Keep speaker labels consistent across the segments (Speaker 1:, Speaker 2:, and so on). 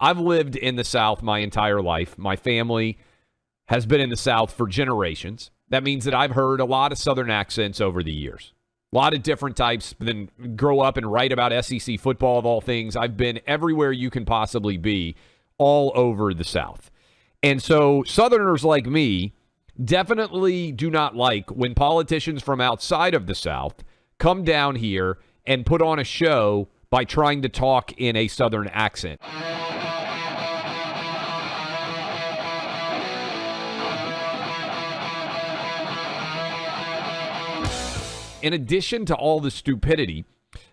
Speaker 1: I've lived in the South my entire life. My family has been in the South for generations. That means that I've heard a lot of Southern accents over the years. A lot of different types. Then grow up and write about SEC football of all things. I've been everywhere you can possibly be, all over the South. And so Southerners like me definitely do not like when politicians from outside of the South come down here and put on a show by trying to talk in a Southern accent. In addition to all the stupidity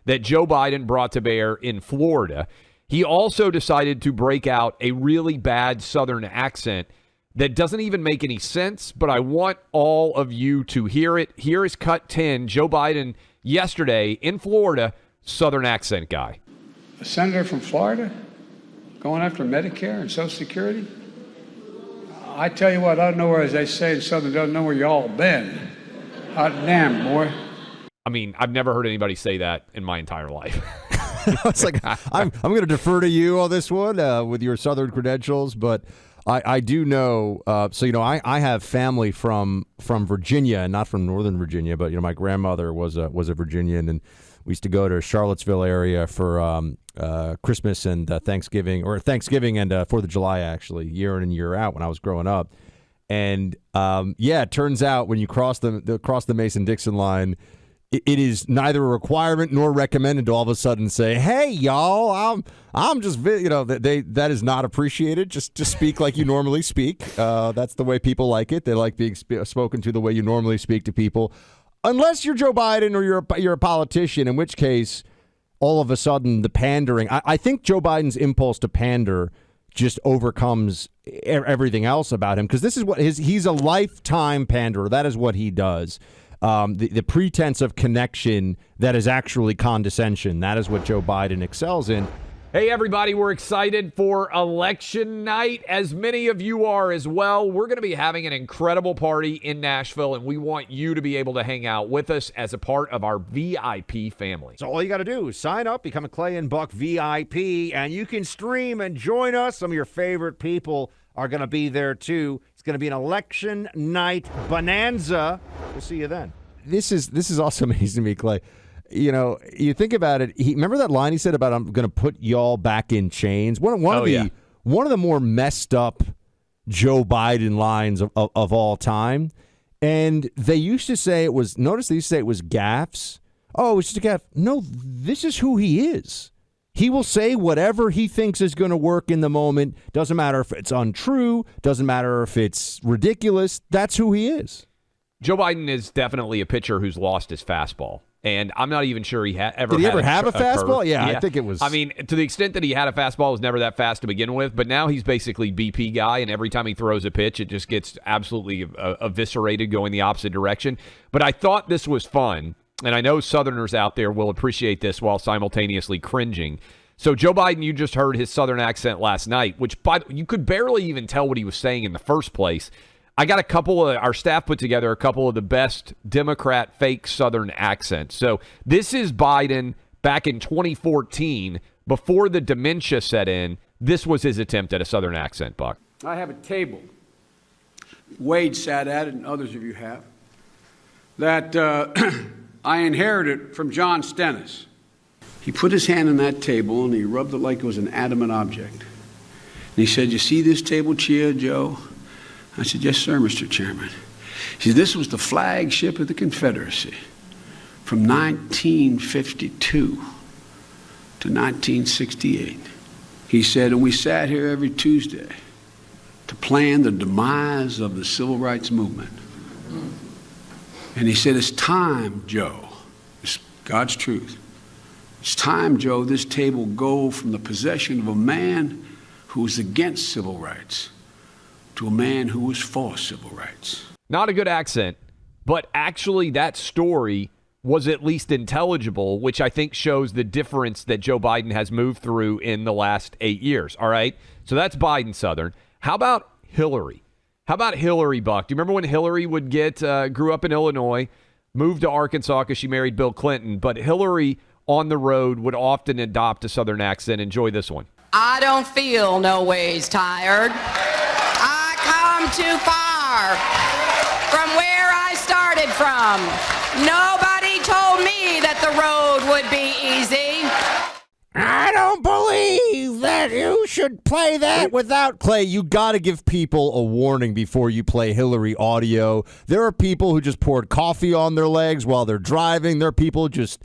Speaker 1: that Joe Biden brought to bear in Florida, he also decided to break out a really bad Southern accent that doesn't even make any sense, but I want all of you to hear it. Here is cut 10, Joe Biden yesterday in Florida, Southern accent guy.
Speaker 2: A senator from Florida going after Medicare and Social Security? I tell you what, I don't know where, as they say in Southern, don't know where y'all been. Hot damn, boy.
Speaker 1: I mean, I've never heard anybody say that in my entire life.
Speaker 3: It's like, I'm going to defer to you on this one with your Southern credentials, but I do know, I have family from Virginia, and not from Northern Virginia, but, my grandmother was a Virginian, and we used to go to Charlottesville area for Christmas and Thanksgiving and 4th of July, actually, year in and year out when I was growing up. And, it turns out when you cross the Mason-Dixon line, it is neither a requirement nor recommended to all of a sudden say, "Hey, y'all, I'm just," that is not appreciated. Just speak like you normally speak. That's the way people like it. They like being spoken to the way you normally speak to people, unless you're Joe Biden or you're a politician, in which case, all of a sudden, the pandering. I think Joe Biden's impulse to pander just overcomes everything else about him, because this is what he's a lifetime panderer. That is what he does. The pretense of connection that is actually condescension. That is what Joe Biden excels in.
Speaker 1: Hey, everybody, we're excited for election night, as many of you are as well. We're going to be having an incredible party in Nashville, and we want you to be able to hang out with us as a part of our VIP family.
Speaker 3: So all you got to do is sign up, become a Clay and Buck VIP, and you can stream and join us. Some of your favorite people are going to be there, too. It's going to be an election night bonanza. We'll see you then. This is also amazing to me, Clay. You think about it. Remember that line he said about, "I'm going to put y'all back in chains"? One of the more messed up Joe Biden lines of all time. And they used to say it was, notice they used to say it was gaffes. Oh, it's just a gaffe. No, this is who he is. He will say whatever he thinks is going to work in the moment. Doesn't matter if it's untrue. Doesn't matter if it's ridiculous. That's who he is.
Speaker 1: Joe Biden is definitely a pitcher who's lost his fastball. And I'm not even sure he ever
Speaker 3: Did he
Speaker 1: had
Speaker 3: ever have a fastball?
Speaker 1: Curve.
Speaker 3: Yeah, I think it was.
Speaker 1: I mean, to the extent that he had a fastball, it was never that fast to begin with. But now he's basically BP guy, and every time he throws a pitch, it just gets absolutely eviscerated going the opposite direction. But I thought this was fun, and I know Southerners out there will appreciate this while simultaneously cringing. So Joe Biden, you just heard his Southern accent last night, which you could barely even tell what he was saying in the first place. I got our staff put together a couple of the best Democrat fake Southern accents. So this is Biden back in 2014, before the dementia set in. This was his attempt at a Southern accent, Buck.
Speaker 2: I have a table. Wade sat at it, and others of you have, that I inherited from John Stennis. He put his hand on that table, and he rubbed it like it was an adamant object. And he said, "You see this table chair, Joe?" I said, "Yes, sir, Mr. Chairman." He said, "This was the flagship of the Confederacy from 1952 to 1968. He said, and we sat here every Tuesday to plan the demise of the civil rights movement. And he said, it's time, Joe, it's God's truth. It's time, Joe, this table go from the possession of a man who was against civil rights to a man who was for civil rights."
Speaker 1: Not a good accent, but actually that story was at least intelligible, which I think shows the difference that Joe Biden has moved through in the last 8 years. All right, so that's Biden Southern. How about Hillary? How about Hillary, Buck? Do you remember when Hillary would grew up in Illinois, moved to Arkansas because she married Bill Clinton, but Hillary on the road would often adopt a Southern accent? Enjoy this one.
Speaker 4: I don't feel no ways tired. I come too far from where I started from. Nobody told me that the road would be easy.
Speaker 3: I don't believe that you should play that without Clay. You got to give people a warning before you play Hillary audio. There are people who just poured coffee on their legs while they're driving. There are people who just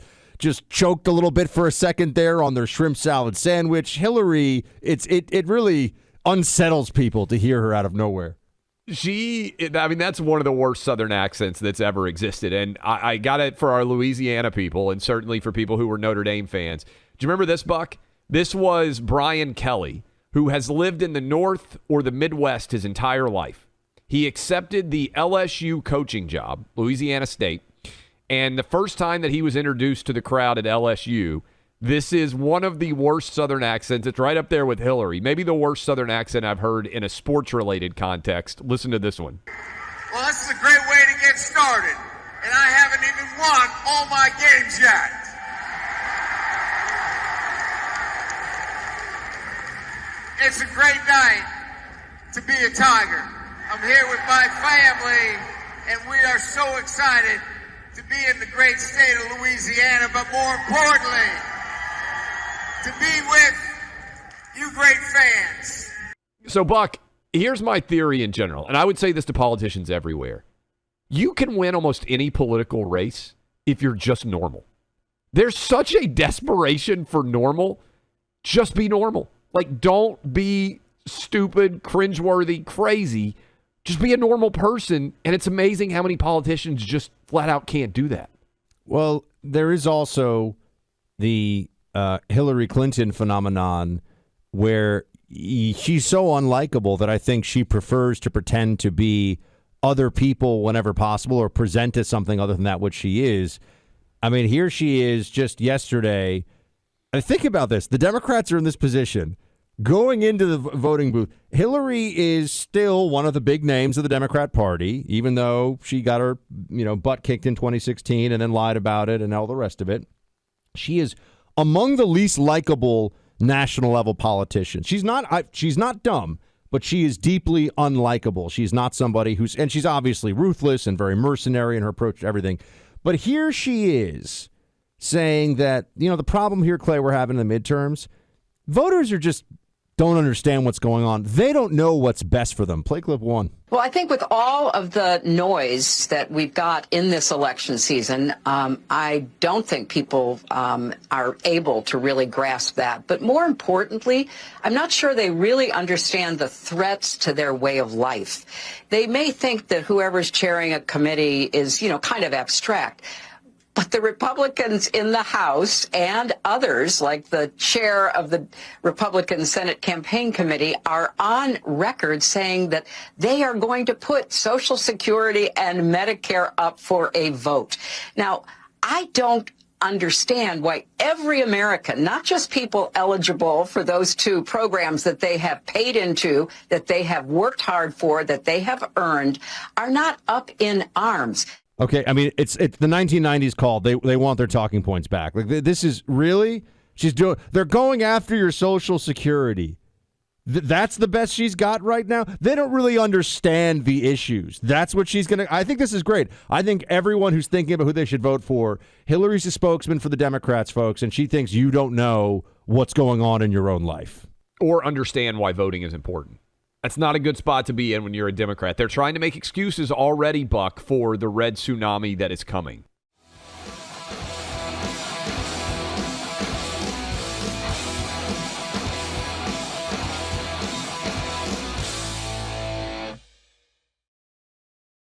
Speaker 3: choked a little bit for a second there on their shrimp salad sandwich. Hillary, it really unsettles people to hear her out of nowhere.
Speaker 1: That's one of the worst Southern accents that's ever existed. And I got it for our Louisiana people and certainly for people who were Notre Dame fans. Do you remember this, Buck? This was Brian Kelly, who has lived in the North or the Midwest his entire life. He accepted the LSU coaching job, Louisiana State, and the first time that he was introduced to the crowd at LSU, this is one of the worst Southern accents. It's right up there with Hillary. Maybe the worst Southern accent I've heard in a sports-related context. Listen to this one.
Speaker 5: Well, this is a great way to get started, and I haven't even won all my games yet. It's a great night to be a Tiger. I'm here with my family, and we are so excited to be in the great state of Louisiana, but more importantly, to be with you great fans.
Speaker 1: So, Buck, here's my theory in general, and I would say this to politicians everywhere. You can win almost any political race if you're just normal. There's such a desperation for normal. Just be normal. Like, don't be stupid, cringeworthy, crazy. Just be a normal person. And it's amazing how many politicians just flat out can't do that.
Speaker 3: Well, there is also the Hillary Clinton phenomenon where she's so unlikable that I think she prefers to pretend to be other people whenever possible or present as something other than that which she is. I mean, here she is just yesterday. And think about this. The Democrats are in this position. Going into the voting booth, Hillary is still one of the big names of the Democrat Party, even though she got her, butt kicked in 2016 and then lied about it and all the rest of it. She is among the least likable national level politicians. She's not dumb, but she is deeply unlikable. She's not somebody and she's obviously ruthless and very mercenary in her approach to everything. But here she is saying that, the problem here, Clay, we're having in the midterms, voters are just don't understand what's going on. They don't know what's best for them. Play clip 1.
Speaker 4: Well, I think with all of the noise that we've got in this election season, I don't think people are able to really grasp that. But more importantly, I'm not sure they really understand the threats to their way of life. They may think that whoever's chairing a committee is, kind of abstract. But the Republicans in the House and others, like the chair of the Republican Senate Campaign Committee, are on record saying that they are going to put Social Security and Medicare up for a vote. Now, I don't understand why every American, not just people eligible for those two programs that they have paid into, that they have worked hard for, that they have earned, are not up in arms.
Speaker 3: Okay, I mean, it's the 1990s call. They want their talking points back. Like, this is really, they're going after your Social Security. That's the best she's got right now. They don't really understand the issues. That's what she's going to, I think this is great. I think everyone who's thinking about who they should vote for, Hillary's a spokesman for the Democrats, folks, and she thinks you don't know what's going on in your own life.
Speaker 1: Or understand why voting is important. That's not a good spot to be in when you're a Democrat. They're trying to make excuses already, Buck, for the red tsunami that is coming.